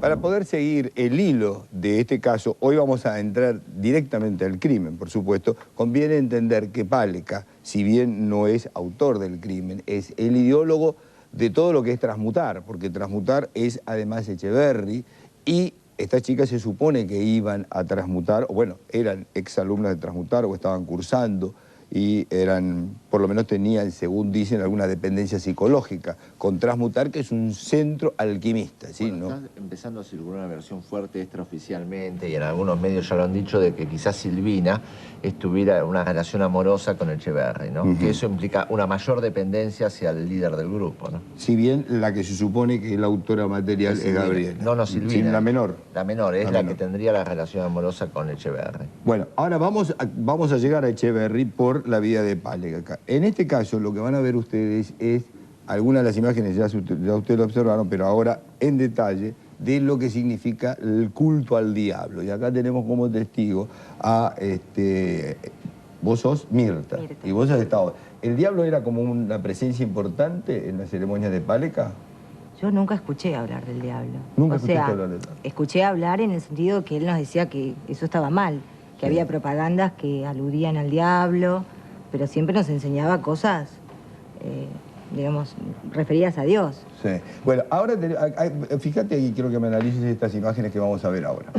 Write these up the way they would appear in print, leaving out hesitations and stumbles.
Para poder seguir el hilo de este caso, hoy vamos a entrar directamente al crimen, por supuesto. Conviene entender que Páleca, si bien no es autor del crimen, es el ideólogo de todo lo que es transmutar, porque transmutar es además Echeverri, y estas chicas se supone que iban a transmutar, o bueno, eran exalumnas de transmutar o estaban cursando, y eran, por lo menos tenían, según dicen, alguna dependencia psicológica, con Transmutar, que es un centro alquimista, ¿sí? Bueno, ¿no? está empezando a circular una versión fuerte extraoficialmente, y en algunos medios ya lo han dicho, de que quizás Silvina estuviera una relación amorosa con Echeverri, ¿no? Que eso implica una mayor dependencia hacia el líder del grupo, ¿no? Si bien la que se supone que es la autora material es Gabriela. No, Silvina. Sí, la menor. La menor, es La la menor. que tendría la relación amorosa con Echeverri. Bueno, ahora vamos a llegar a Echeverri por la vida de Páleca. En este caso, lo que van a ver ustedes es algunas de las imágenes, ya ustedes lo observaron, pero ahora en detalle, de lo que significa el culto al diablo. Y acá tenemos como testigo a, vos sos Mirta, y vos has estado... ¿El diablo era como una presencia importante en las ceremonias de Páleca? Yo nunca escuché hablar del diablo. Nunca escuché hablar del diablo. Escuché hablar en el sentido que él nos decía que eso estaba mal, que había propagandas que aludían al diablo, pero siempre nos enseñaba cosas, digamos, referidas a Dios. Sí. Bueno, ahora, fíjate y quiero que me analices estas imágenes que vamos a ver ahora.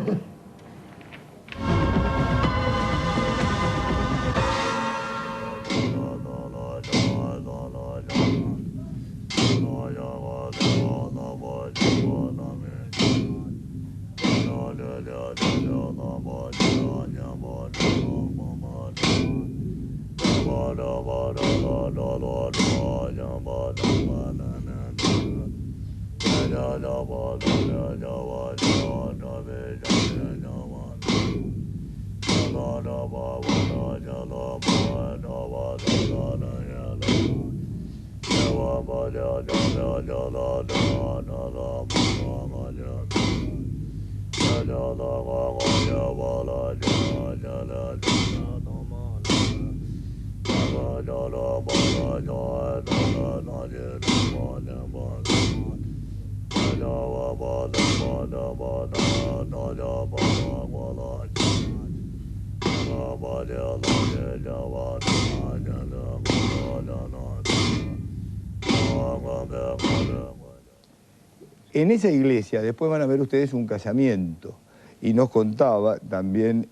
En esa iglesia, después van a ver ustedes un casamiento, y nos contaba también,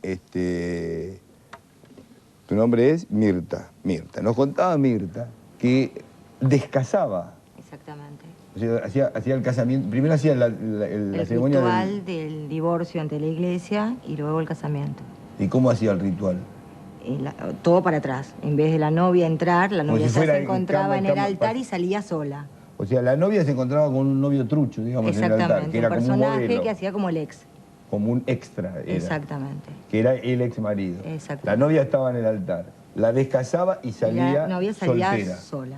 tu nombre es Mirta, nos contaba Mirta que descasaba. Exactamente. O sea, hacía el casamiento, primero hacía la ceremonia ritual del divorcio ante la iglesia y luego el casamiento. ¿Y cómo hacía el ritual? Todo para atrás. En vez de la novia entrar, la novia se encontraba en el altar y salía sola. O sea, la novia se encontraba con un novio trucho, digamos, en el altar, que era un personaje que hacía como el ex. Como un extra era. Exactamente. Que era el ex marido. Exactamente. La novia estaba en el altar, la descasaba y salía la novia salía soltera. Sola.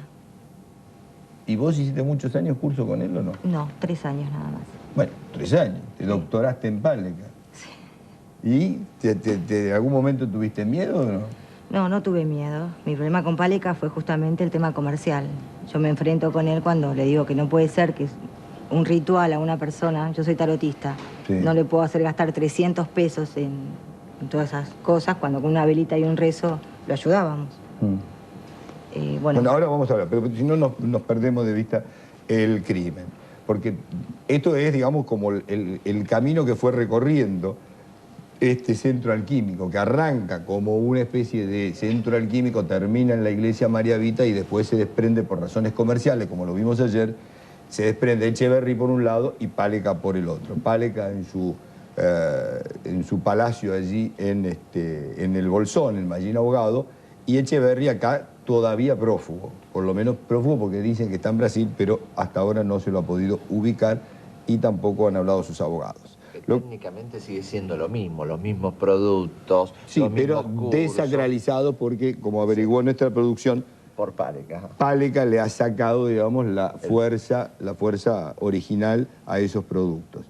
¿Y vos hiciste muchos años curso con él o no? No, 3 años nada más. Bueno, 3 años. Te doctoraste en Páleca. Sí. ¿Y de algún momento tuviste miedo o no? No, no tuve miedo. Mi problema con Páleca fue justamente el tema comercial. Yo me enfrento con él cuando le digo que no puede ser que un ritual a una persona, yo soy tarotista, no le puedo hacer gastar 300 pesos en todas esas cosas, cuando con una velita y un rezo lo ayudábamos. Bueno, ahora vamos a hablar, pero si no nos perdemos de vista el crimen. Porque esto es, digamos, como el camino que fue recorriendo este centro alquímico, que arranca como una especie de centro alquímico, termina en la iglesia María Vita y después se desprende por razones comerciales, como lo vimos ayer, se desprende Echeverri por un lado y Páleca por el otro. Páleca en su palacio allí en el Bolsón, en Mallín Ahogado, y Echeverri acá todavía prófugo, por lo menos prófugo porque dicen que está en Brasil, pero hasta ahora no se lo ha podido ubicar y tampoco han hablado sus abogados. Técnicamente sigue siendo lo mismo, los mismos productos, sí, los pero mismos desacralizado porque, como averiguó nuestra producción, por Páleca. Páleca le ha sacado, digamos, la fuerza original a esos productos.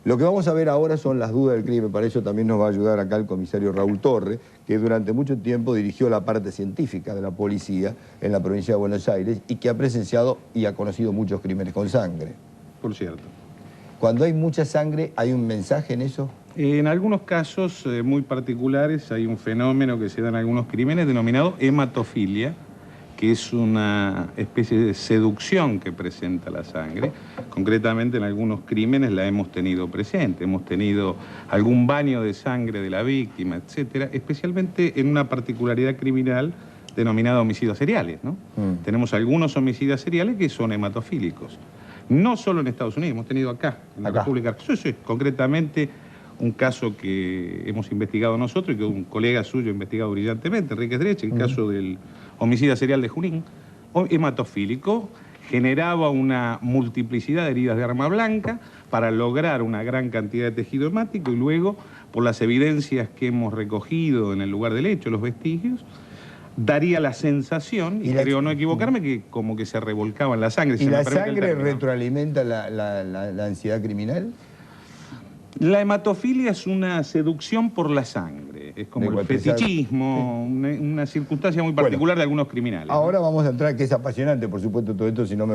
Lo que vamos a ver ahora son las dudas del crimen. Para eso también nos va a ayudar acá el comisario Raúl Torre, que durante mucho tiempo dirigió la parte científica de la policía en la provincia de Buenos Aires y que ha presenciado y ha conocido muchos crímenes con sangre. Por cierto. Cuando hay mucha sangre, ¿hay un mensaje en eso? En algunos casos muy particulares hay un fenómeno que se da en algunos crímenes denominado hematofilia, que es una especie de seducción que presenta la sangre. Concretamente en algunos crímenes la hemos tenido presente, hemos tenido algún baño de sangre de la víctima, etcétera, especialmente en una particularidad criminal denominada homicidios seriales, ¿no? Tenemos algunos homicidas seriales que son hematofílicos. No solo en Estados Unidos, hemos tenido acá, en la República. Sí, concretamente un caso que hemos investigado nosotros y que un colega suyo ha investigado brillantemente, Enrique Dresch, el caso del homicida serial de Junín, hematofílico, generaba una multiplicidad de heridas de arma blanca para lograr una gran cantidad de tejido hemático y luego, por las evidencias que hemos recogido en el lugar del hecho, los vestigios, daría la sensación, y creo no equivocarme, que como que se revolcaba en la sangre. ¿Y la sangre retroalimenta la ansiedad criminal? La hematofilia es una seducción por la sangre, es como el fetichismo, una circunstancia muy particular de algunos criminales. Ahora vamos a entrar, que es apasionante, por supuesto, todo esto, si no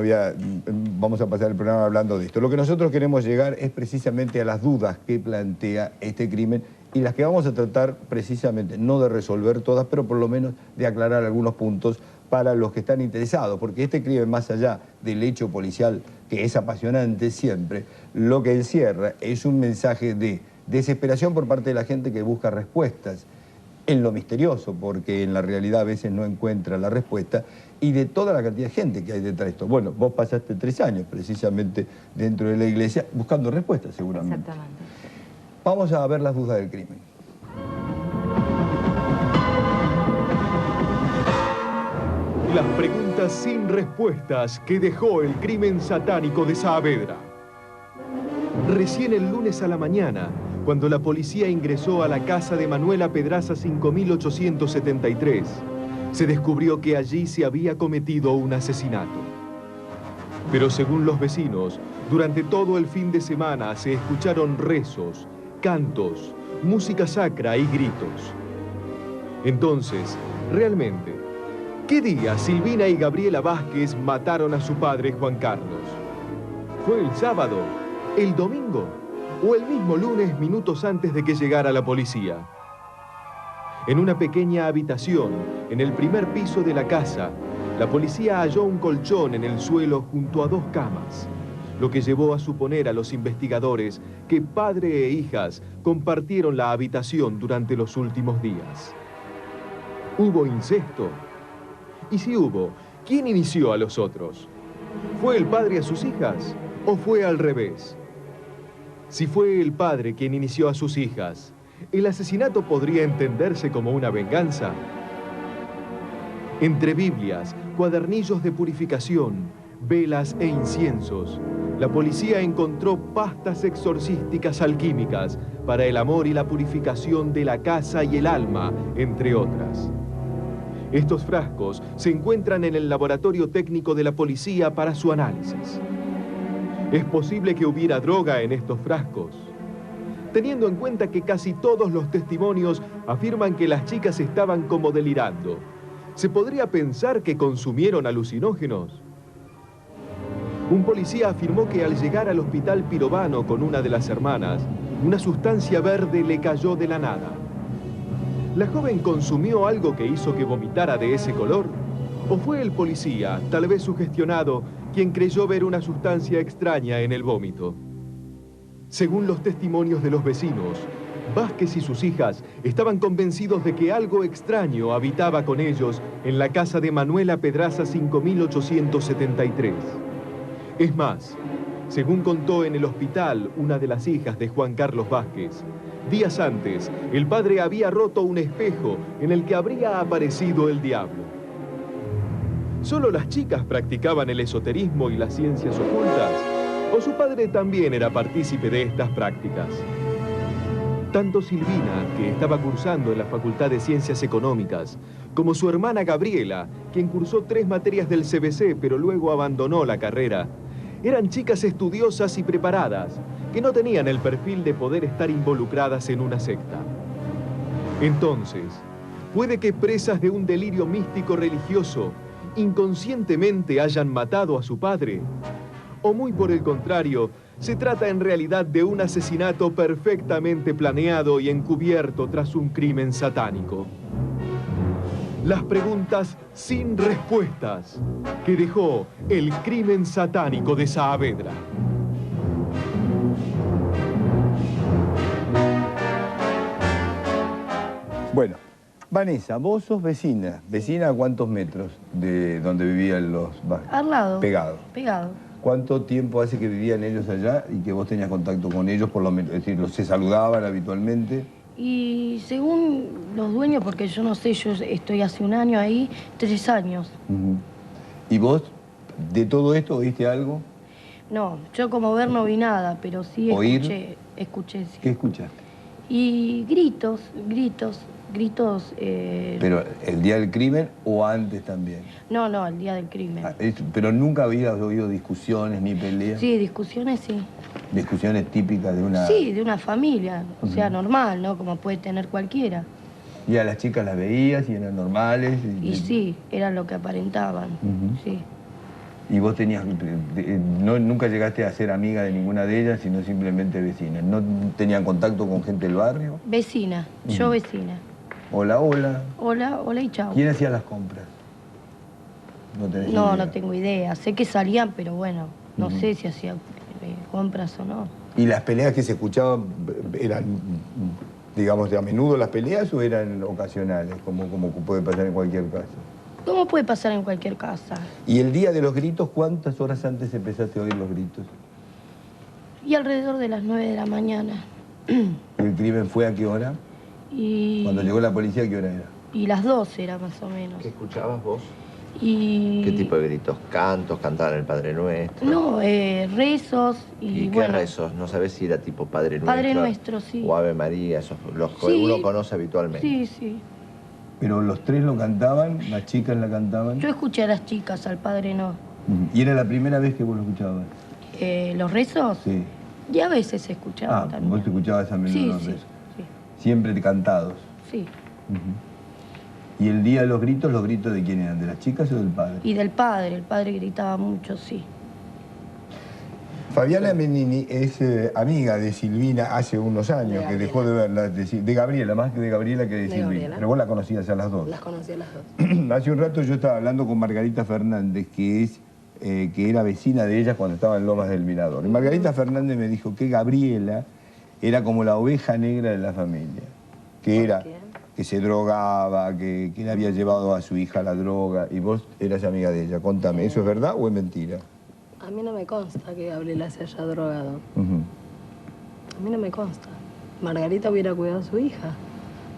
vamos a pasar el programa hablando de esto. Lo que nosotros queremos llegar es precisamente a las dudas que plantea este crimen y las que vamos a tratar precisamente, no de resolver todas, pero por lo menos de aclarar algunos puntos para los que están interesados, porque este crimen, más allá del hecho policial, que es apasionante siempre, lo que encierra es un mensaje de desesperación por parte de la gente que busca respuestas en lo misterioso, porque en la realidad a veces no encuentra la respuesta, y de toda la cantidad de gente que hay detrás de esto. Bueno, vos pasaste 3 años precisamente dentro de la iglesia buscando respuestas, seguramente. Exactamente. Vamos a ver las dudas del crimen. Las preguntas sin respuestas que dejó el crimen satánico de Saavedra. Recién el lunes a la mañana, cuando la policía ingresó a la casa de Manuela Pedraza 5873, se descubrió que allí se había cometido un asesinato. Pero según los vecinos, durante todo el fin de semana se escucharon rezos, cantos, música sacra y gritos. Entonces, realmente, ¿qué día Silvina y Gabriela Vázquez mataron a su padre Juan Carlos? ¿Fue el sábado, el domingo o el mismo lunes minutos antes de que llegara la policía? En una pequeña habitación, en el primer piso de la casa, la policía halló un colchón en el suelo junto a 2 camas, lo que llevó a suponer a los investigadores que padre e hijas compartieron la habitación durante los últimos días. ¿Hubo incesto? Y si hubo, ¿quién inició a los otros? ¿Fue el padre a sus hijas o fue al revés? Si fue el padre quien inició a sus hijas, ¿el asesinato podría entenderse como una venganza? Entre Biblias, cuadernillos de purificación, velas e inciensos, la policía encontró pastas exorcísticas alquímicas para el amor y la purificación de la casa y el alma, entre otras. Estos frascos se encuentran en el laboratorio técnico de la policía para su análisis. ¿Es posible que hubiera droga en estos frascos? Teniendo en cuenta que casi todos los testimonios afirman que las chicas estaban como delirando, ¿se podría pensar que consumieron alucinógenos? Un policía afirmó que al llegar al hospital Pirovano con una de las hermanas, una sustancia verde le cayó de la nada. ¿La joven consumió algo que hizo que vomitara de ese color? ¿O fue el policía, tal vez sugestionado, quien creyó ver una sustancia extraña en el vómito? Según los testimonios de los vecinos, Vázquez y sus hijas estaban convencidos de que algo extraño habitaba con ellos en la casa de Manuela Pedraza 5873. Es más, según contó en el hospital una de las hijas de Juan Carlos Vázquez, días antes, el padre había roto un espejo en el que habría aparecido el diablo. ¿Solo las chicas practicaban el esoterismo y las ciencias ocultas? ¿O su padre también era partícipe de estas prácticas? Tanto Silvina, que estaba cursando en la Facultad de Ciencias Económicas, como su hermana Gabriela, quien cursó 3 materias del CBC pero luego abandonó la carrera, eran chicas estudiosas y preparadas, que no tenían el perfil de poder estar involucradas en una secta. Entonces, puede que presas de un delirio místico religioso, inconscientemente hayan matado a su padre, o muy por el contrario, se trata en realidad de un asesinato perfectamente planeado y encubierto tras un crimen satánico. Las preguntas sin respuestas que dejó el crimen satánico de Saavedra. Bueno, Vanessa, vos sos vecina. ¿Vecina a cuántos metros de donde vivían los barrios? Al lado. Pegado. Pegado. ¿Cuánto tiempo hace que vivían ellos allá y que vos tenías contacto con ellos, por lo menos? Es decir, ¿se saludaban habitualmente? Y según los dueños, porque yo no sé, yo estoy hace un año ahí, 3 años. ¿Y vos, de todo esto, oíste algo? No, yo como ver no vi nada, pero sí ¿Oír? escuché, sí. ¿Qué escuchaste? Y gritos. ¿Pero el día del crimen o antes también? No, el día del crimen. ¿Pero nunca habías oído discusiones ni peleas? Sí, discusiones sí. ¿Discusiones típicas de una...? Sí, de una familia, o sea, normal, ¿no? Como puede tener cualquiera. ¿Y a las chicas las veías y eran normales? Y sí, eran lo que aparentaban, sí. ¿Y vos tenías, nunca llegaste a ser amiga de ninguna de ellas, sino simplemente vecina? ¿No tenían contacto con gente del barrio? Vecina, yo vecina. Hola, hola. Hola y chao. ¿Quién hacía las compras? ¿No tenés idea? No tengo idea. Sé que salían, pero bueno, no sé si hacían compras o no. ¿Y las peleas que se escuchaban eran, digamos, de a menudo las peleas o eran ocasionales, como puede pasar en cualquier caso? ¿Cómo puede pasar en cualquier casa? ¿Y el día de los gritos, cuántas horas antes empezaste a oír los gritos? Y alrededor de las 9 de la mañana. ¿El crimen fue a qué hora? Cuando llegó la policía, ¿a qué hora era? Y las 12 era más o menos. ¿Qué escuchabas vos? Y... ¿Qué tipo de gritos? ¿Cantos? ¿Cantaban el Padre Nuestro? No, rezos y qué bueno... rezos? ¿No sabés si era tipo Padre Nuestro? Padre Nuestro, sí. O Ave María, esos los que Sí. uno conoce habitualmente. Sí. ¿Pero los tres lo cantaban? ¿Las chicas la cantaban? Yo escuché a las chicas, al padre no. ¿Y era la primera vez que vos lo escuchabas? ¿Los rezos? Sí. Y a veces se escuchaban también. Vos te escuchabas a menudo los rezos. Sí. Siempre cantados. Sí. ¿Y el día de los gritos de quién eran? ¿De las chicas o del padre? Y del padre, el padre gritaba mucho, sí. Fabiana Menini es amiga de Silvina hace unos años, que dejó de verla, de Gabriela, más que de Gabriela que de Silvina. Gabriela. Pero vos la conocías a las dos. Las conocí a las dos. Hace un rato yo estaba hablando con Margarita Fernández, que era vecina de ella cuando estaba en Lomas del Mirador. Y Margarita Fernández me dijo que Gabriela era como la oveja negra de la familia. Que se drogaba, que le había llevado a su hija a la droga, y vos eras amiga de ella. Contame, ¿eso es verdad o es mentira? A mí no me consta que Gabriela se haya drogado. A mí no me consta. Margarita hubiera cuidado a su hija.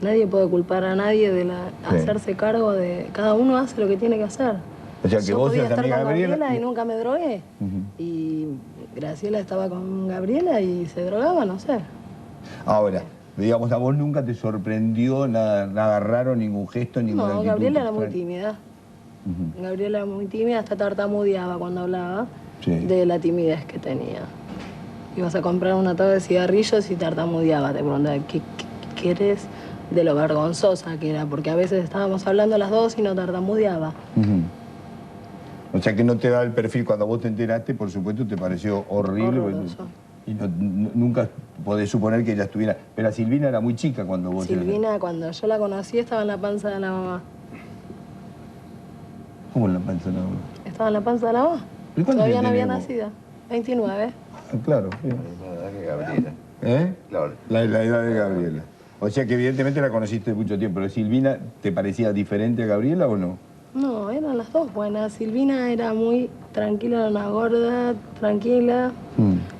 Nadie puede culpar a nadie de hacerse cargo de... Cada uno hace lo que tiene que hacer. O sea, que yo vos podía eras estar amiga con de Gabriela Gabriela y nunca me drogué. Y Graciela estaba con Gabriela y se drogaba, no sé. Ahora, digamos, a vos nunca te sorprendió nada raro, ningún gesto, ninguna actitud. No, Gabriela era muy tímida. Gabriela era muy tímida, hasta tartamudeaba cuando hablaba de la timidez que tenía. Ibas a comprar una tabla de cigarrillos y tartamudeaba. Te preguntaba, ¿qué eres? De lo vergonzosa que era, porque a veces estábamos hablando las dos y no tartamudeaba. O sea que no te da el perfil, cuando vos te enteraste, por supuesto, te pareció horrible. Horroroso. Y nunca podés suponer que ella estuviera... Pero Silvina era muy chica cuando vos... Silvina, cuando yo la conocí, estaba en la panza de la mamá. ¿Cómo en la panza de la mamá? Estaba en la panza de la mamá. ¿Y cuánto Todavía no había tenés vos? nacido. 29. Claro. Sí. La misma edad que Gabriela. Claro. La edad de Gabriela. O sea que evidentemente la conociste mucho tiempo. ¿Pero Silvina te parecía diferente a Gabriela o no? No, eran las dos buenas. Silvina era muy tranquila, era una gorda, tranquila,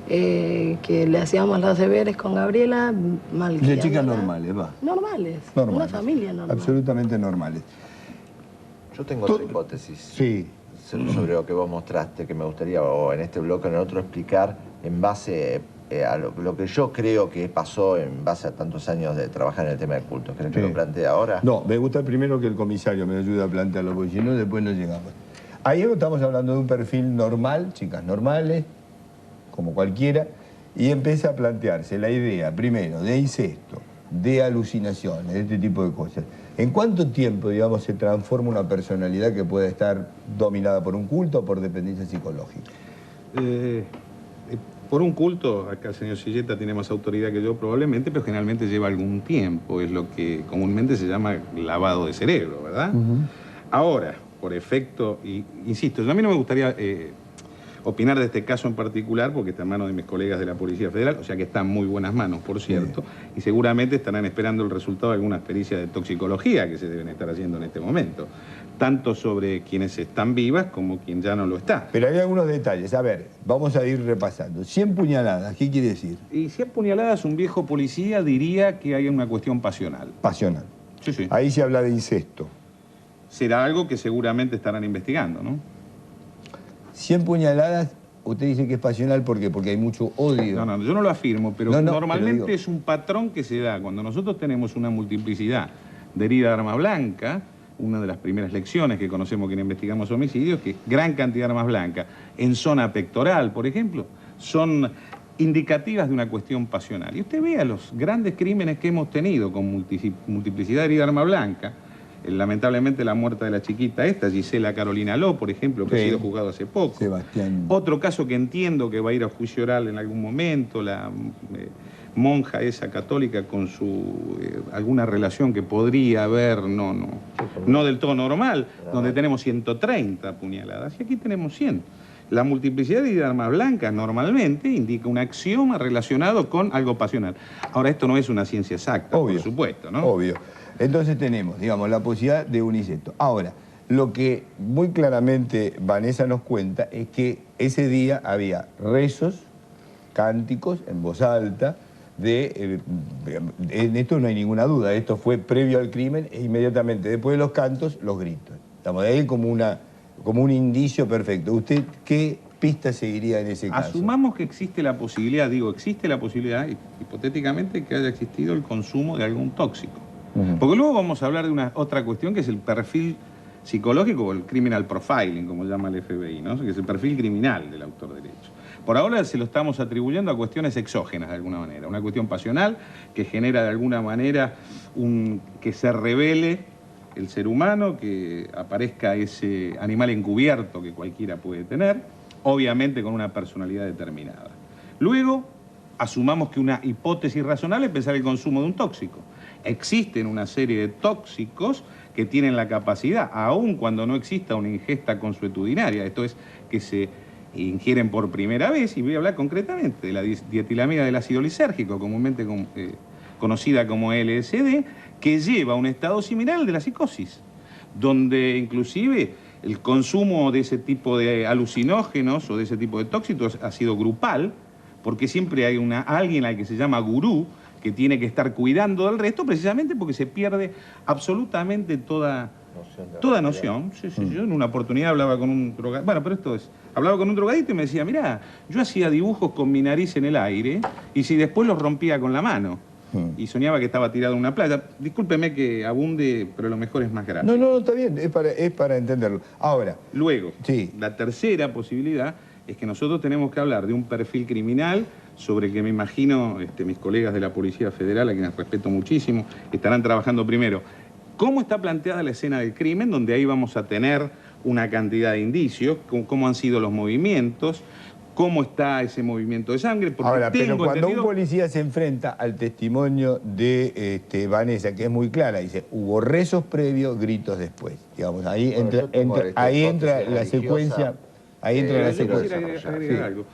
que le hacíamos los deberes con Gabriela, mal. De chicas normales, va. Normales. Una familia normal. Absolutamente normales. Yo tengo otra hipótesis. Sí. Sobre lo que vos mostraste, que me gustaría, o en este bloque o en el otro, explicar en base a lo que yo creo que pasó en base a tantos años de trabajar en el tema de cultos. ¿Creen que lo plantee ahora? No, me gusta primero que el comisario me ayude a plantearlo, porque si no, después no llegamos. Ahí estamos hablando de un perfil normal, chicas normales, como cualquiera, y empieza a plantearse la idea, primero, de incesto, de alucinaciones, de este tipo de cosas. ¿En cuánto tiempo, digamos, se transforma una personalidad que puede estar dominada por un culto o por dependencia psicológica? Por un culto, acá el señor Silleta tiene más autoridad que yo probablemente, pero generalmente lleva algún tiempo, es lo que comúnmente se llama lavado de cerebro, ¿verdad? Ahora, por efecto, insisto, a mí no me gustaría opinar de este caso en particular porque está en manos de mis colegas de la Policía Federal, o sea que está en muy buenas manos, por cierto, y seguramente estarán esperando el resultado de algunas pericias de toxicología que se deben estar haciendo en este momento, tanto sobre quienes están vivas como quien ya no lo está. Pero hay algunos detalles. A ver, vamos a ir repasando. 100 puñaladas, ¿qué quiere decir? Y 100 puñaladas, un viejo policía diría que hay una cuestión pasional. Pasional. Sí, sí. Ahí se habla de incesto. Será algo que seguramente estarán investigando, ¿no? 100 puñaladas, usted dice que es pasional, ¿por qué? Porque hay mucho odio. No, yo no lo afirmo, pero normalmente pero es un patrón que se da cuando nosotros tenemos una multiplicidad de herida de arma blanca. Una de las primeras lecciones que conocemos quienes investigamos homicidios, que gran cantidad de armas blancas en zona pectoral, por ejemplo, son indicativas de una cuestión pasional. Y usted vea los grandes crímenes que hemos tenido con multiplicidad de herida de arma blanca, lamentablemente la muerte de la chiquita esta, Gisela Carolina Ló, por ejemplo, que ha sido juzgado hace poco. Sebastián. Otro caso que entiendo que va a ir a juicio oral en algún momento, la monja esa católica con su alguna relación que podría haber, no del todo normal, donde tenemos 130 puñaladas y aquí tenemos 100. La multiplicidad de armas blancas normalmente indica un axioma relacionado con algo pasional. Ahora, esto no es una ciencia exacta, por supuesto, ¿no? Obvio. Entonces tenemos, digamos, la posibilidad de un incesto. Ahora, lo que muy claramente Vanessa nos cuenta es que ese día había rezos, cánticos en voz alta, en esto no hay ninguna duda, esto fue previo al crimen e inmediatamente después de los cantos, los gritos. Estamos de ahí como un indicio perfecto. ¿Usted qué pista seguiría en ese caso? Asumamos que existe la posibilidad, existe la posibilidad, hipotéticamente, que haya existido el consumo de algún tóxico. Porque luego vamos a hablar de una otra cuestión que es el perfil psicológico o el criminal profiling, como llama el FBI, ¿no? Que es el perfil criminal del autor del hecho. Por ahora se lo estamos atribuyendo a cuestiones exógenas de alguna manera, una cuestión pasional que genera de alguna manera que se revele el ser humano, que aparezca ese animal encubierto que cualquiera puede tener, obviamente con una personalidad determinada. Luego, asumamos que una hipótesis razonable es pensar el consumo de un tóxico. Existen una serie de tóxicos que tienen la capacidad, aun cuando no exista una ingesta consuetudinaria, esto es, que se ingieren por primera vez, y voy a hablar concretamente de la dietilamida del ácido lisérgico, comúnmente conocida como LSD, que lleva a un estado similar al de la psicosis, donde inclusive el consumo de ese tipo de alucinógenos o de ese tipo de tóxicos ha sido grupal, porque siempre hay alguien al que se llama gurú, que tiene que estar cuidando del resto, precisamente porque se pierde absolutamente toda noción. Sí, yo en una oportunidad hablaba con un drogadito, bueno, pero esto es, hablaba con un drogadito y me decía, mirá, yo hacía dibujos con mi nariz en el aire y si después los rompía con la mano. Y soñaba que estaba tirado en una playa. Discúlpeme que abunde, pero lo mejor es más grave. No, está bien, es para entenderlo. Ahora. Luego, la tercera posibilidad es que nosotros tenemos que hablar de un perfil criminal sobre el que me imagino mis colegas de la Policía Federal, a quienes respeto muchísimo, estarán trabajando primero. ¿Cómo está planteada la escena del crimen? Donde ahí vamos a tener una cantidad de indicios, cómo han sido los movimientos, cómo está ese movimiento de sangre. Porque ahora, pero cuando un policía se enfrenta al testimonio de Vanessa, que es muy clara, dice, hubo rezos previos, gritos después. Digamos, ahí entra la secuencia. Ahí entra la secuencia. Agregar algo.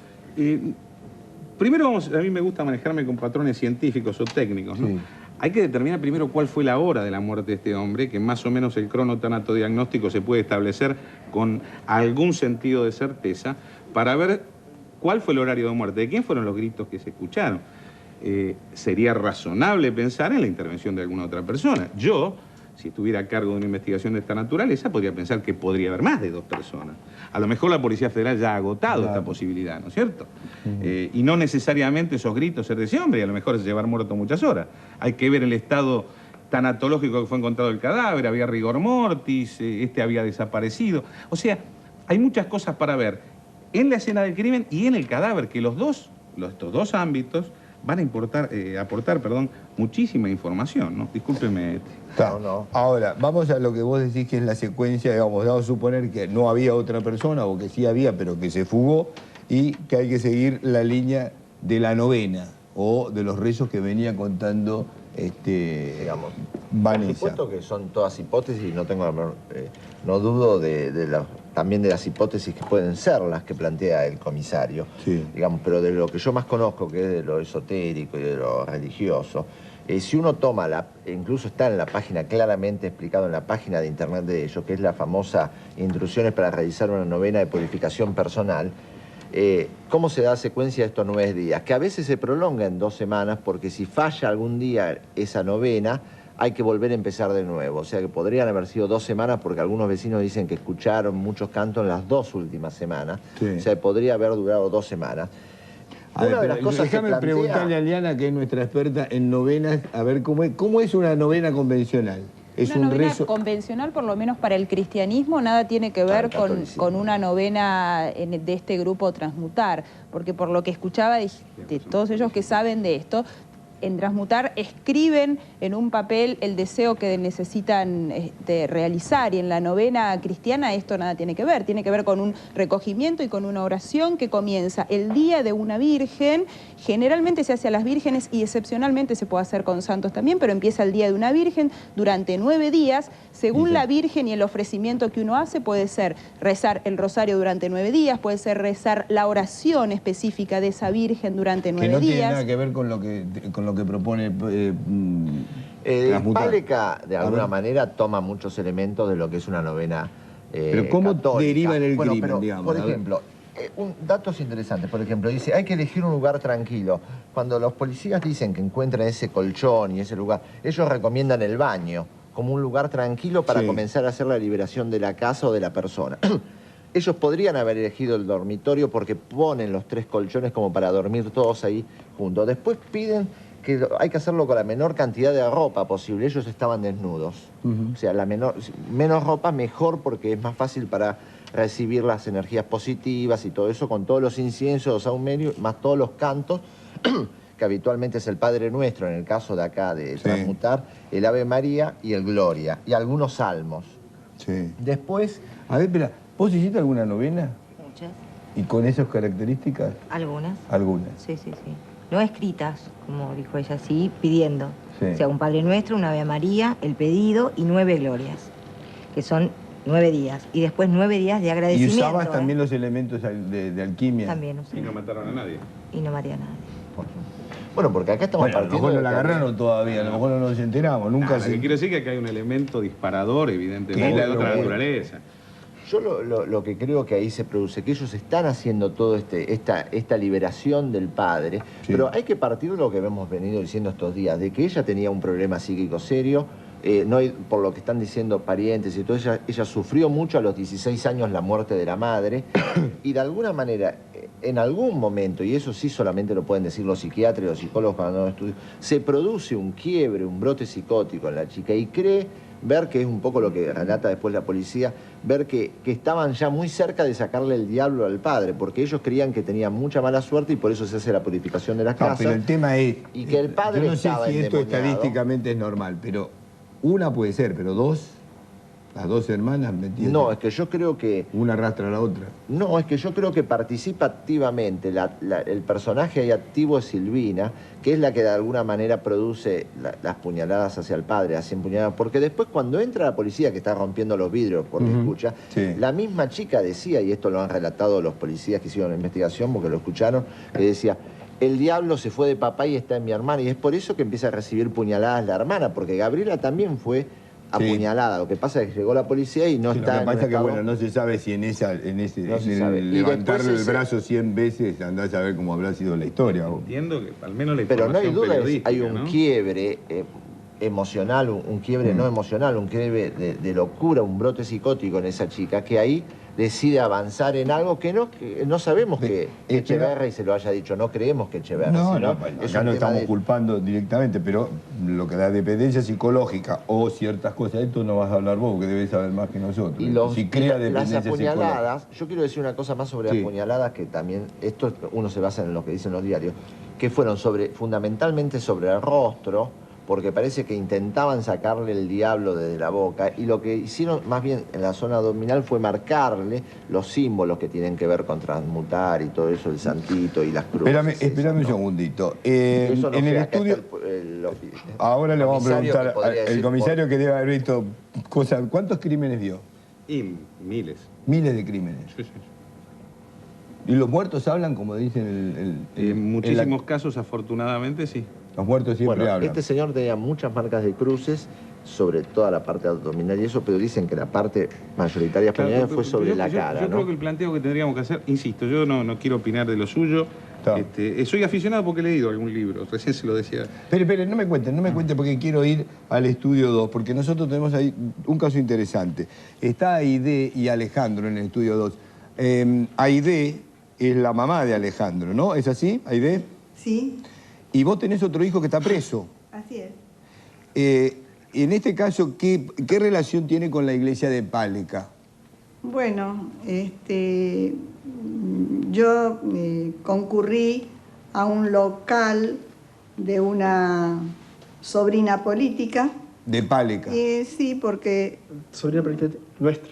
Primero, a mí me gusta manejarme con patrones científicos o técnicos, ¿no? Hay que determinar primero cuál fue la hora de la muerte de este hombre, que más o menos el cronotanatodiagnóstico se puede establecer con algún sentido de certeza, para ver cuál fue el horario de muerte, de quién fueron los gritos que se escucharon. Sería razonable pensar en la intervención de alguna otra persona. Yo, si estuviera a cargo de una investigación de esta naturaleza, podría pensar que podría haber más de 2 personas. A lo mejor la Policía Federal ya ha agotado esta posibilidad, ¿no es cierto? Y no necesariamente esos gritos ser de ese hombre, y a lo mejor es llevar muerto muchas horas. Hay que ver el estado tanatológico que fue encontrado el cadáver, había rigor mortis, había desaparecido. O sea, hay muchas cosas para ver en la escena del crimen y en el cadáver, que estos dos ámbitos van a aportar muchísima información, ¿no? Discúlpeme. Ahora, vamos a lo que vos decís que es la secuencia, digamos, vamos a suponer que no había otra persona o que sí había, pero que se fugó y que hay que seguir la línea de la novena o de los rezos que venía contando digamos, Vanessa. Por supuesto que son todas hipótesis y no tengo no dudo también de las hipótesis que pueden ser las que plantea el comisario, digamos, pero de lo que yo más conozco, que es de lo esotérico y de lo religioso, si uno toma, incluso está en la página, claramente explicado en la página de internet de ellos, que es la famosa Instrucciones para realizar una novena de purificación personal, cómo se da secuencia de estos 9 días, que a veces se prolonga en 2 semanas, porque si falla algún día esa novena, hay que volver a empezar de nuevo. O sea que podrían haber sido 2 semanas, porque algunos vecinos dicen que escucharon muchos cantos en las 2 últimas semanas. O sea, podría haber durado 2 semanas. Una de las cosas déjame preguntarle a Liana, que es nuestra experta en novenas, a ver cómo es una novena convencional. Es una novena convencional, por lo menos para el cristianismo, nada tiene que ver con una novena de este grupo Transmutar, porque por lo que escuchaba de todos ellos que saben de esto, en Transmutar escriben en un papel el deseo que necesitan realizar, y en la novena cristiana esto nada tiene que ver con un recogimiento y con una oración que comienza el día de una virgen. Generalmente se hace a las vírgenes y excepcionalmente se puede hacer con santos también, pero empieza el día de una virgen durante 9 días. Según la virgen y el ofrecimiento que uno hace, puede ser rezar el rosario durante 9 días, puede ser rezar la oración específica de esa virgen durante 9 días. Que no tiene nada que ver con lo que propone Páleca, de alguna manera, toma muchos elementos de lo que es una novena pero ¿cómo católica deriva en el crimen, pero, digamos? Por ejemplo, datos interesantes. Por ejemplo, dice, hay que elegir un lugar tranquilo. Cuando los policías dicen que encuentran ese colchón y ese lugar, ellos recomiendan el baño como un lugar tranquilo para comenzar a hacer la liberación de la casa o de la persona. Ellos podrían haber elegido el dormitorio porque ponen los 3 colchones como para dormir todos ahí juntos. Después piden que hay que hacerlo con la menor cantidad de ropa posible. Ellos estaban desnudos. O sea, menos ropa mejor, porque es más fácil para recibir las energías positivas y todo eso, con todos los inciensos, saumerios, más todos los cantos, que habitualmente es el Padre Nuestro, en el caso de acá de Transmutar, el Ave María y el Gloria, y algunos salmos. Después... A ver, espera, ¿vos hiciste alguna novena? Muchas. ¿Y con esas características? Algunas. Algunas. Sí. No escritas, como dijo ella, sí, pidiendo. O sea, un Padre Nuestro, una Ave María, el pedido y 9 glorias, que son 9 días. Y después 9 días de agradecimiento. ¿Y usabas también los elementos de alquimia? También usé. Y no mataron a nadie. Y no maté a nadie. Bueno, porque acá estamos partiendo... A lo mejor no la agarraron todavía, a lo mejor no nos enteramos, nunca Lo que quiero decir es que hay un elemento disparador, evidentemente, de otra naturaleza. Yo lo que creo que ahí se produce, que ellos están haciendo todo esta liberación del padre, pero hay que partir de lo que hemos venido diciendo estos días, de que ella tenía un problema psíquico serio, no hay, por lo que están diciendo parientes y todo, ella sufrió mucho a los 16 años la muerte de la madre, y de alguna manera, en algún momento, y eso sí solamente lo pueden decir los psiquiatras y los psicólogos cuando no estudian, se produce un quiebre, un brote psicótico en la chica, y cree ver, que es un poco lo que relata después la policía, ver que estaban ya muy cerca de sacarle el diablo al padre, porque ellos creían que tenía mucha mala suerte y por eso se hace la purificación de las casas. Pero el tema es... Y que el padre yo no sé estaba si esto endemoniado. estadísticamente es normal, pero una puede ser, pero 2... Las 2 hermanas, ¿me entiendes? No, es que yo creo que... Una arrastra a la otra. No, es que yo creo que participa activamente. El personaje ahí activo es Silvina, que es la que de alguna manera produce las puñaladas hacia el padre, hacia puñaladas. Porque después cuando entra la policía, que está rompiendo los vidrios porque escucha, la misma chica decía, y esto lo han relatado los policías que hicieron la investigación porque lo escucharon, que decía... El diablo se fue de papá y está en mi hermana. Y es por eso que empieza a recibir puñaladas la hermana, porque Gabriela también fue... apuñalada. Lo que pasa es que llegó la policía y no está. Lo que pasa es que, bueno, no se sabe si en levantarle el brazo 100 veces andás a ver cómo habrá sido la historia. Entiendo que al menos la pero no hay duda, hay un ¿no? quiebre emocional, un quiebre no emocional, un quiebre de locura, un brote psicótico en esa chica, que ahí decide avanzar en algo que no sabemos que Echeverri se lo haya dicho, no creemos que Echeverri. Acá no estamos culpando directamente, pero lo que da dependencia psicológica o ciertas cosas, esto no vas a hablar vos, que debes saber más que nosotros. Y si crea dependencia las apuñaladas, psicológica. yo quiero decir una cosa más sobre apuñaladas, que también, esto uno se basa en lo que dicen los diarios, que fueron fundamentalmente sobre el rostro, porque parece que intentaban sacarle el diablo desde la boca y lo que hicieron más bien en la zona abdominal fue marcarle los símbolos que tienen que ver con transmutar y todo eso, el santito y las cruces. Espérame un segundito. En el estudio... Ahora le vamos a preguntar al comisario que debe haber visto cosas. ¿Cuántos crímenes vio? Y miles. Miles de crímenes. Sí, sí. ¿Y los muertos hablan, como dicen en muchísimos casos, afortunadamente, sí. Los muertos siempre hablan. Este señor tenía muchas marcas de cruces sobre toda la parte abdominal y eso, pero dicen que la parte mayoritaria fue sobre la cara. Yo creo que el planteo que tendríamos que hacer, insisto, yo no quiero opinar de lo suyo. Soy aficionado porque he leído algún libro, recién se lo decía. Pero no me cuenten porque quiero ir al estudio 2, porque nosotros tenemos ahí un caso interesante. Está Aide y Alejandro en el estudio 2. Aide es la mamá de Alejandro, ¿no? ¿Es así, Aide? Sí. Y vos tenés otro hijo que está preso. Así es. En este caso, ¿qué relación tiene con la iglesia de Páleca? Bueno, yo concurrí a un local de una sobrina política. ¿De Páleca? Sí, porque... Sobrina política nuestra.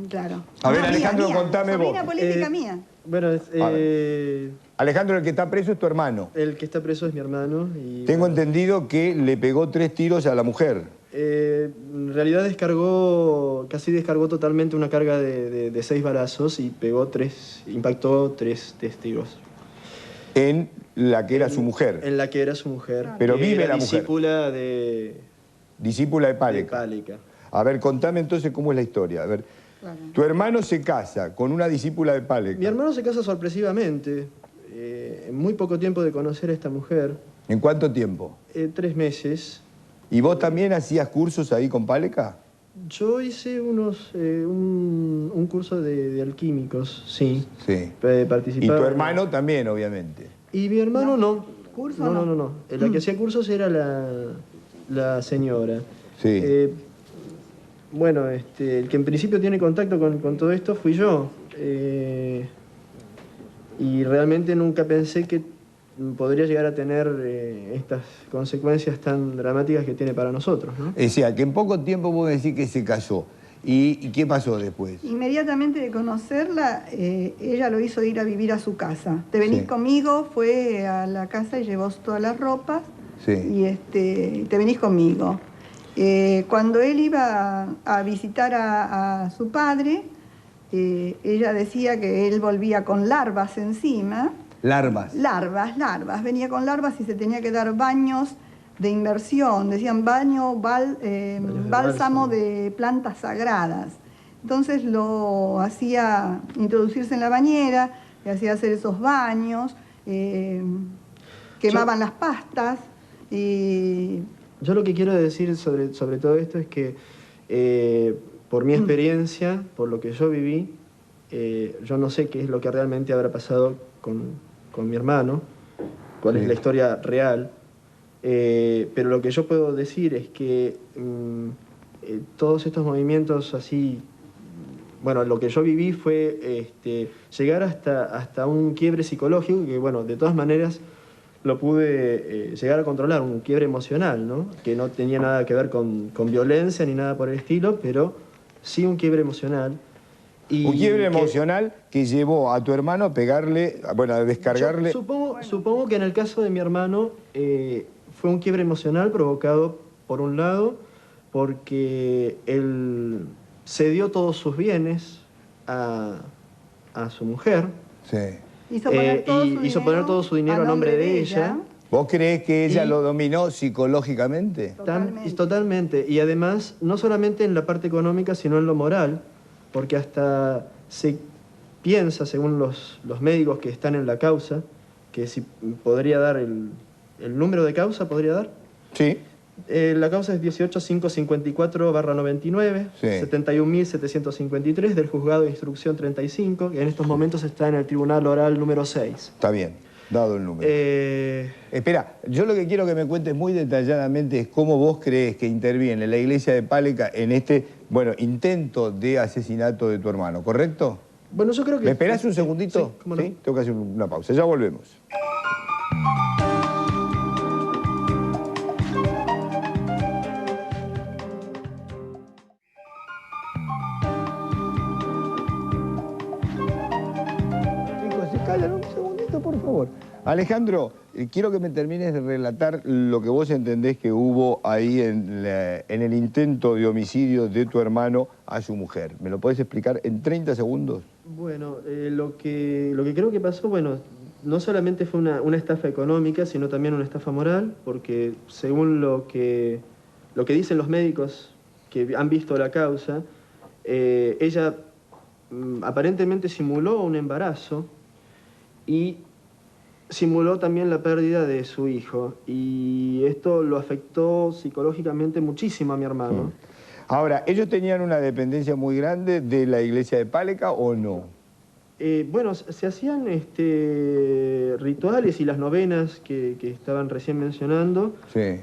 Claro. A ver, Alejandro, contame vos. Sobrina política mía. Bueno, Alejandro, el que está preso es tu hermano. El que está preso es mi hermano. Tengo entendido que le pegó 3 tiros a la mujer. En realidad casi descargó totalmente una carga de 6 balazos y impactó 3 testigos. En la que era su mujer. En la que era su mujer. Pero vive la mujer. Discípula de Páleca. A ver, contame entonces cómo es la historia. A ver, tu hermano se casa con una discípula de Páleca. Mi hermano se casa sorpresivamente, en muy poco tiempo de conocer a esta mujer. ¿En cuánto tiempo? 3 meses. ¿Y vos también hacías cursos ahí con Páleca? Yo hice un curso de alquímicos, sí. Sí. Participaba. Y tu hermano también, obviamente. Y mi hermano no. ¿Curso No. La que hacía cursos era la señora. Sí. Bueno, el que en principio tiene contacto con todo esto fui yo. Y realmente nunca pensé que podría llegar a tener estas consecuencias tan dramáticas que tiene para nosotros, ¿no? O sea, que en poco tiempo vos decís que se casó. ¿Y qué pasó después? Inmediatamente de conocerla, ella lo hizo ir a vivir a su casa. Te venís conmigo, fue a la casa y llevó todas las ropas. Sí. Y te venís conmigo. Cuando él iba a visitar a su padre, ella decía que él volvía con larvas encima. ¿Larvas? Larvas. Venía con larvas y se tenía que dar baños de inmersión. Decían bálsamo de plantas sagradas. Entonces lo hacía introducirse en la bañera, le hacía hacer esos baños, quemaban las pastas y... Yo lo que quiero decir sobre todo esto es que por mi experiencia, por lo que yo viví, yo no sé qué es lo que realmente habrá pasado con mi hermano, cuál es la historia real, pero lo que yo puedo decir es que todos estos movimientos así, bueno, lo que yo viví fue llegar hasta un quiebre psicológico que, bueno, de todas maneras lo pude llegar a controlar, un quiebre emocional, ¿no? Que no tenía nada que ver con violencia ni nada por el estilo, pero sí un quiebre emocional. Un quiebre emocional que llevó a tu hermano a pegarle, bueno, a descargarle... Supongo que en el caso de mi hermano fue un quiebre emocional provocado, por un lado, porque él cedió todos sus bienes a su mujer. Sí. Hizo poner todo su dinero a nombre de ella. ¿Vos creés que ella lo dominó psicológicamente? Totalmente. Y además, no solamente en la parte económica, sino en lo moral, porque hasta se piensa, según los médicos que están en la causa, que si podría dar el número de causa, ¿podría dar? Sí. La causa es 18554/99, sí. 71.753 del Juzgado de Instrucción 35, que en estos momentos está en el Tribunal Oral número 6. Está bien, dado el número. Espera, yo lo que quiero que me cuentes muy detalladamente es cómo vos crees que interviene la iglesia de Páleca en este, bueno, intento de asesinato de tu hermano, ¿correcto? Bueno, yo creo que... ¿Me esperás un segundito? Sí, ¿cómo no? ¿Sí? Tengo que hacer una pausa, ya volvemos. callan un segundito, por favor. Alejandro, quiero que me termines de relatar lo que vos entendés que hubo ahí en el intento de homicidio de tu hermano a su mujer. ¿Me lo podés explicar en 30 segundos? Bueno, lo que creo que pasó, bueno, no solamente fue una estafa económica, sino también una estafa moral, porque según lo que dicen los médicos que han visto la causa, ella aparentemente simuló un embarazo y simuló también la pérdida de su hijo. Y esto lo afectó psicológicamente muchísimo a mi hermano. Ahora, ¿ellos tenían una dependencia muy grande de la iglesia de Páleca o no? Bueno, se hacían rituales y las novenas que estaban recién mencionando. Sí.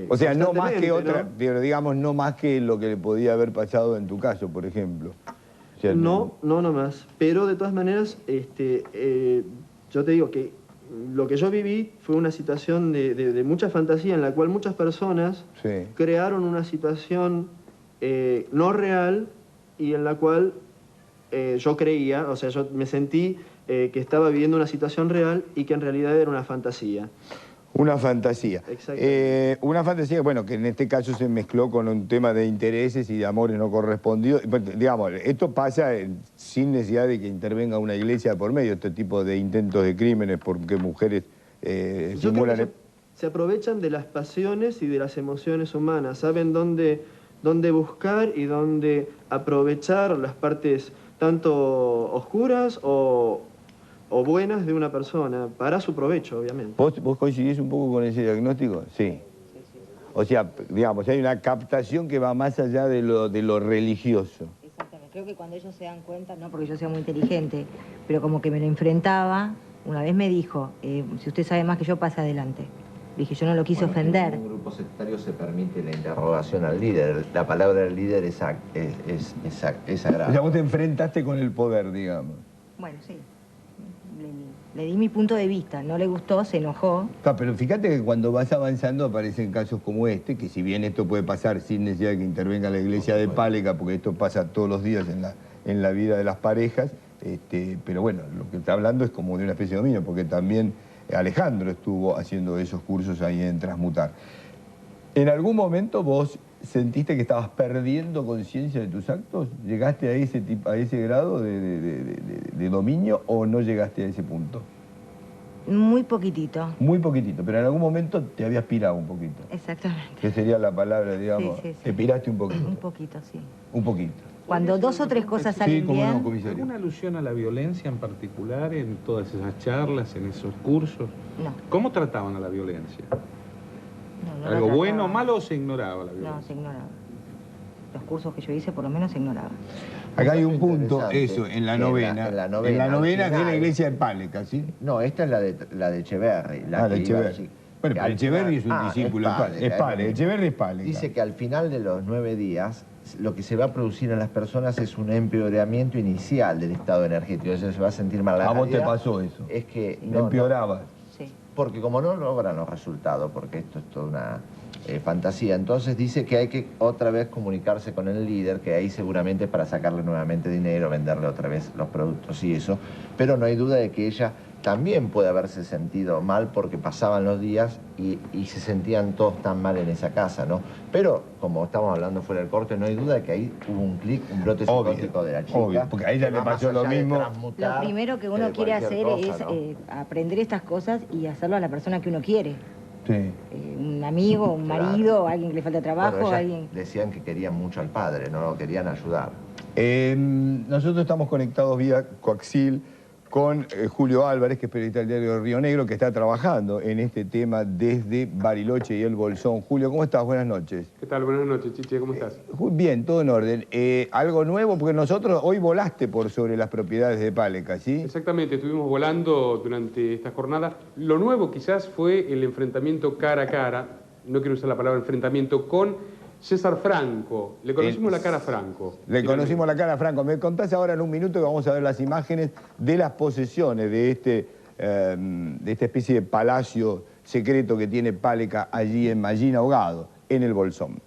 O sea, no más que otra, ¿no? Pero digamos, no más que lo que le podía haber pasado en tu caso, por ejemplo. ¿Cierto? No más. Pero de todas maneras, yo te digo que lo que yo viví fue una situación de mucha fantasía en la cual muchas personas crearon una situación no real y en la cual yo creía, o sea, yo me sentí que estaba viviendo una situación real y que en realidad era una fantasía. Una fantasía. Exactamente. Una fantasía, bueno, que en este caso se mezcló con un tema de intereses y de amores no correspondidos. Bueno, digamos, esto pasa sin necesidad de que intervenga una iglesia por medio, este tipo de intentos de crímenes, porque mujeres simulan... Se aprovechan de las pasiones y de las emociones humanas, saben dónde buscar y dónde aprovechar las partes tanto oscuras o buenas de una persona, para su provecho, obviamente. ¿Vos coincidís un poco con ese diagnóstico? Sí. O sea, digamos, hay una captación que va más allá de lo religioso. Exactamente. Creo que cuando ellos se dan cuenta, no porque yo sea muy inteligente, pero como que me lo enfrentaba, una vez me dijo, si usted sabe más que yo, pase adelante. Le dije, yo no lo quise ofender. En un grupo sectario se permite la interrogación al líder. La palabra del líder es sagrada. O sea, vos te enfrentaste con el poder, digamos. Bueno, sí. Le di mi punto de vista, no le gustó, se enojó. Pero fíjate que cuando vas avanzando aparecen casos como este, que si bien esto puede pasar sin necesidad de que intervenga la iglesia de Páleca, porque esto pasa todos los días en la vida de las parejas, pero bueno, lo que está hablando es como de una especie de dominio, porque también Alejandro estuvo haciendo esos cursos ahí en Transmutar. ¿En algún momento vos sentiste que estabas perdiendo conciencia de tus actos? ¿Llegaste a ese grado de dominio o no llegaste a ese punto? Muy poquitito. Muy poquitito, pero en algún momento te habías pirado un poquito. Exactamente. ¿Qué sería la palabra, digamos? Sí. ¿Te piraste un poquito? Un poquito, sí. Un poquito. Cuando dos o tres cosas salen bien... No, comisario. ¿Alguna alusión a la violencia en particular en todas esas charlas, en esos cursos? No. ¿Cómo trataban a la violencia? No ¿Algo bueno o malo o se ignoraba la violencia? No, se ignoraba. Los cursos que yo hice por lo menos se ignoraban. Acá hay un punto, eso, en la novena. En la novena de la iglesia de Páleca, ¿sí? No, esta es la de Echeverri. De Echeverri. Bueno, pero Echeverri es un discípulo de Páleca. Es Páleca, Echeverri es Páleca. Dice que al final de los 9 días, lo que se va a producir en las personas es un empeoramiento inicial del estado energético. O sea, se va a sentir mal. ¿A vos te pasó eso? Es que... ¿Empeoraba? Sí. Porque como no logran los resultados, porque esto es toda una fantasía, entonces dice que hay que otra vez comunicarse con el líder, que ahí seguramente para sacarle nuevamente dinero, venderle otra vez los productos y eso, pero no hay duda de que ella también puede haberse sentido mal porque pasaban los días y se sentían todos tan mal en esa casa, ¿no? Pero, como estamos hablando fuera del corte, no hay duda de que ahí hubo un clic, un brote psicótico de la chica. Obvio, porque a ella le pasó lo mismo. Lo primero que uno quiere hacer es aprender estas cosas y hacerlo a la persona que uno quiere. Sí. Un amigo, un marido, alguien que le falta trabajo, bueno, alguien... Decían que querían mucho al padre, no lo querían ayudar. Nosotros estamos conectados vía coaxil con Julio Álvarez, que es periodista del diario Río Negro, que está trabajando en este tema desde Bariloche y El Bolsón. Julio, ¿cómo estás? Buenas noches. ¿Qué tal? Buenas noches, Chiche, ¿cómo estás? Bien, todo en orden. Algo nuevo, porque nosotros hoy volaste por sobre las propiedades de Páleca, ¿sí? Exactamente, estuvimos volando durante esta jornada. Lo nuevo quizás fue el enfrentamiento cara a cara, no quiero usar la palabra enfrentamiento, con César Franco. Le conocimos la cara a Franco. Le conocimos la cara a Franco. Me contás ahora en un minuto que vamos a ver las imágenes de las posesiones de esta especie de palacio secreto que tiene Páleca allí en Mallín Ahogado, en El Bolsón.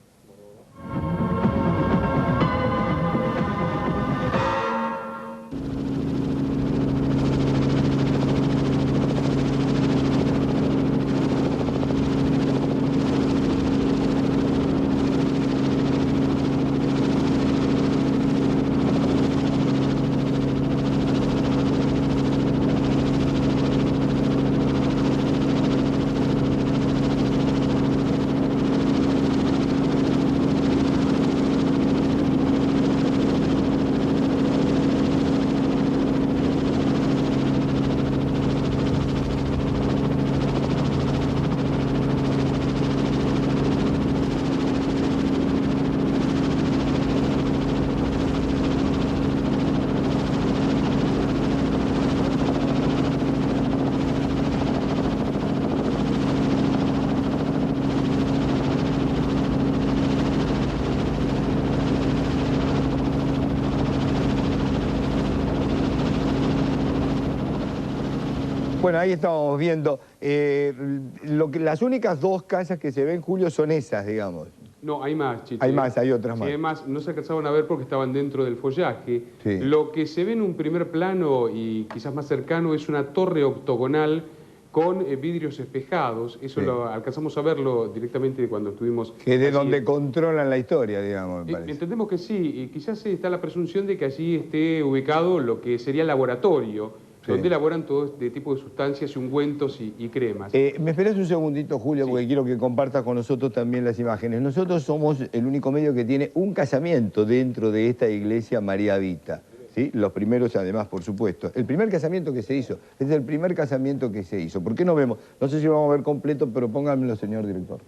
Bueno, ahí estábamos viendo. Las únicas dos casas que se ven, Julio, son esas, digamos. No, hay más, Chiche. Hay más, hay otras más. Sí, además, no se alcanzaban a ver porque estaban dentro del follaje. Sí. Lo que se ve en un primer plano y quizás más cercano es una torre octogonal con vidrios espejados. Eso lo alcanzamos a verlo directamente cuando estuvimos... Que es de allí. donde controlan la historia, digamos, me parece. Entendemos que sí, y quizás está la presunción de que allí esté ubicado lo que sería el laboratorio, donde elaboran todo este tipo de sustancias, ungüentos y cremas. ¿Me esperás un segundito, Julio? Porque quiero que compartas con nosotros también las imágenes. Nosotros somos el único medio que tiene un casamiento dentro de esta iglesia María Vita. ¿Sí? Los primeros, además, por supuesto. El primer casamiento que se hizo, es el primer casamiento que se hizo. ¿Por qué no vemos? No sé si lo vamos a ver completo, pero pónganmelo, señor director.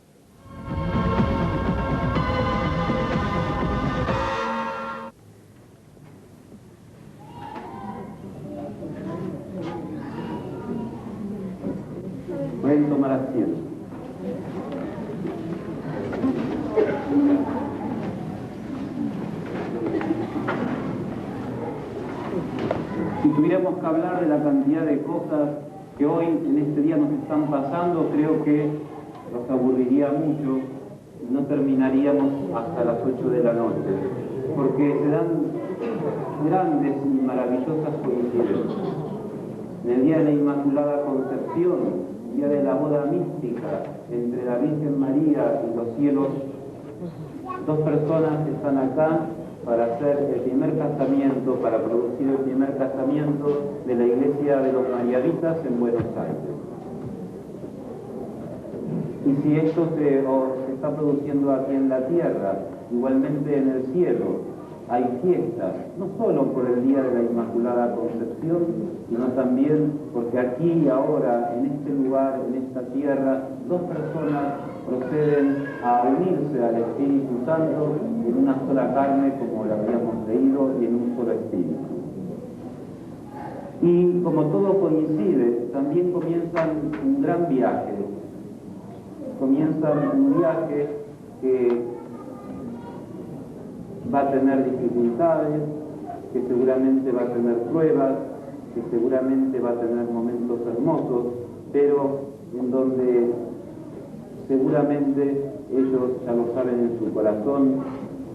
Pueden tomar asiento. Si tuviéramos que hablar de la cantidad de cosas que hoy en este día nos están pasando, creo que nos aburriría mucho y no terminaríamos hasta las 8 de la noche, porque se dan grandes y maravillosas coincidencias. En el día de la Inmaculada Concepción, el día de la boda mística entre la Virgen María y los cielos, dos personas están acá para hacer el primer casamiento, para producir el primer casamiento de la iglesia de los Mariavitas en Buenos Aires. Y si esto se está produciendo aquí en la tierra, igualmente en el cielo, hay fiestas, no solo por el día de la Inmaculada Concepción, sino también porque aquí y ahora, en este lugar, en esta tierra, dos personas proceden a unirse al Espíritu Santo en una sola carne, como lo habíamos leído, y en un solo espíritu. Y como todo coincide, también comienzan un gran viaje. Comienzan un viaje que va a tener dificultades, que seguramente va a tener pruebas, que seguramente va a tener momentos hermosos, pero en donde seguramente ellos ya lo saben en su corazón,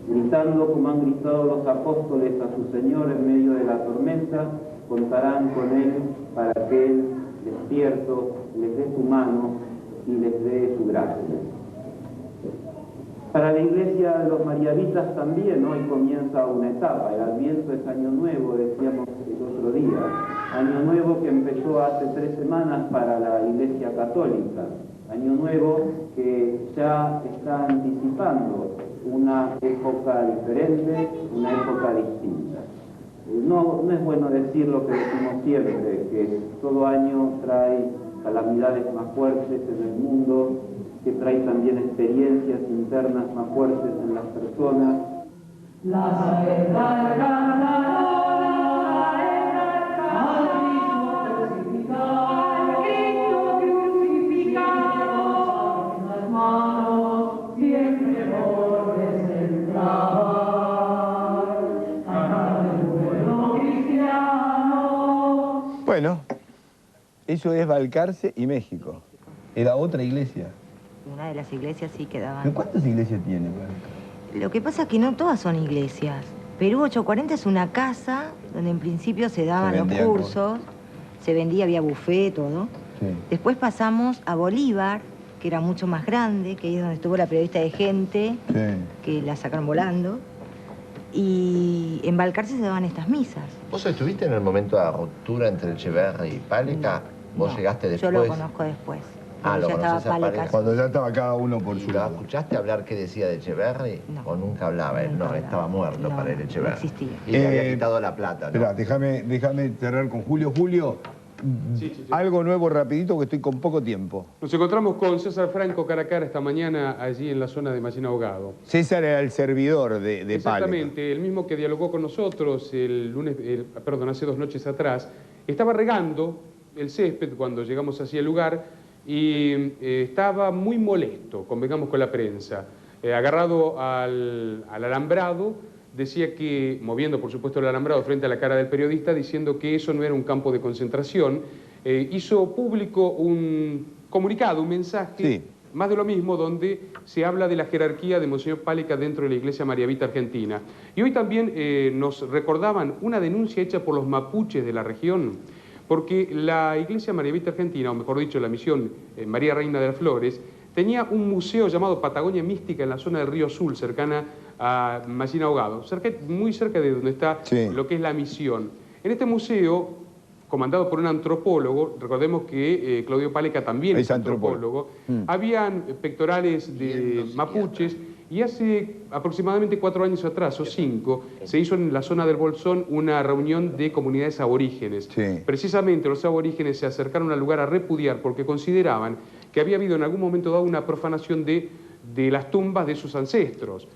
gritando como han gritado los apóstoles a su Señor en medio de la tormenta, contarán con Él para que Él, despierto, les dé su mano y les dé su gracia. Para la iglesia de los Mariavitas también hoy comienza una etapa. El Adviento es Año Nuevo, decíamos el otro día. Año Nuevo que empezó hace 3 semanas para la Iglesia Católica. Año Nuevo que ya está anticipando una época diferente, una época distinta. No es bueno decir lo que decimos siempre, que todo año trae calamidades más fuertes en el mundo, que trae también experiencias internas más fuertes en las personas. Bueno, eso es Balcarce y México. Era otra iglesia. Una de las iglesias sí quedaban. ¿Pero cuántas iglesias tiene? Lo que pasa es que no todas son iglesias. Perú 840 es una casa donde en principio se daban los cursos, se vendía, había buffet, todo. Sí. Después pasamos a Bolívar, que era mucho más grande, que ahí es donde estuvo la periodista de Gente, que la sacaron volando. Y en Balcarce se daban estas misas. ¿Vos estuviste en el momento de la ruptura entre Echeverri y Pálica? ¿Vos llegaste después? Yo lo conozco después. Lo conocés a Pálica. Cuando ya estaba cada uno por su lado. ¿Escuchaste hablar qué decía de Echeverri? No. ¿O nunca hablaba él? No, estaba muerto para el Echeverri. No existía. Y le había quitado la plata, ¿no? Espera, déjame cerrar con Julio. Julio, sí. Algo nuevo rapidito que estoy con poco tiempo. Nos encontramos con César Franco cara a cara esta mañana allí en la zona de Machín Ahogado. César era el servidor de Pálica. Exactamente, el mismo que dialogó con nosotros hace 2 noches atrás. Estaba regando el césped cuando llegamos hacia el lugar y estaba muy molesto, convengamos con la prensa. Agarrado al alambrado, decía que, moviendo por supuesto el alambrado frente a la cara del periodista, diciendo que eso no era un campo de concentración, hizo público un comunicado, un mensaje, más de lo mismo, donde se habla de la jerarquía de Monseñor Páleca dentro de la Iglesia Mariavita Argentina. Y hoy también nos recordaban una denuncia hecha por los mapuches de la región, porque la Iglesia Mariavita Argentina, o mejor dicho, la misión María Reina de las Flores, tenía un museo llamado Patagonia Mística en la zona del Río Azul, cercana a Machín Ahogado, muy cerca de donde está lo que es la misión. En este museo, comandado por un antropólogo, recordemos que Claudio Páleca también es antropólogo, habían pectorales de mapuches, y hace aproximadamente 4 años atrás, o 5, se hizo en la zona del Bolsón una reunión de comunidades aborígenes. Precisamente los aborígenes se acercaron al lugar a repudiar porque consideraban que había habido en algún momento dado una profanación de las tumbas de sus ancestros.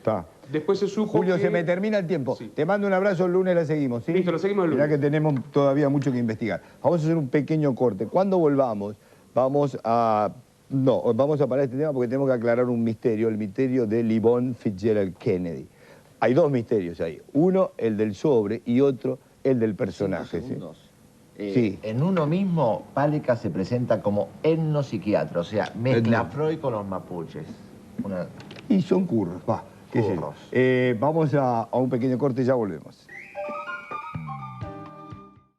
Después se supo Julio, se me termina el tiempo. Te mando un abrazo, el lunes la seguimos, ¿sí? Listo, lo seguimos el lunes. Mirá que tenemos todavía mucho que investigar. Vamos a hacer un pequeño corte. Cuando volvamos, vamos a parar este tema porque tenemos que aclarar un misterio, el misterio de Yvonne Fitzgerald Kennedy. Hay 2 misterios ahí. Uno, el del sobre, y otro, el del personaje. En uno mismo, Páleca se presenta como etnopsiquiatra, o sea, mezcla Freud con los mapuches. Y son curros, qué sé yo. Vamos a un pequeño corte y ya volvemos.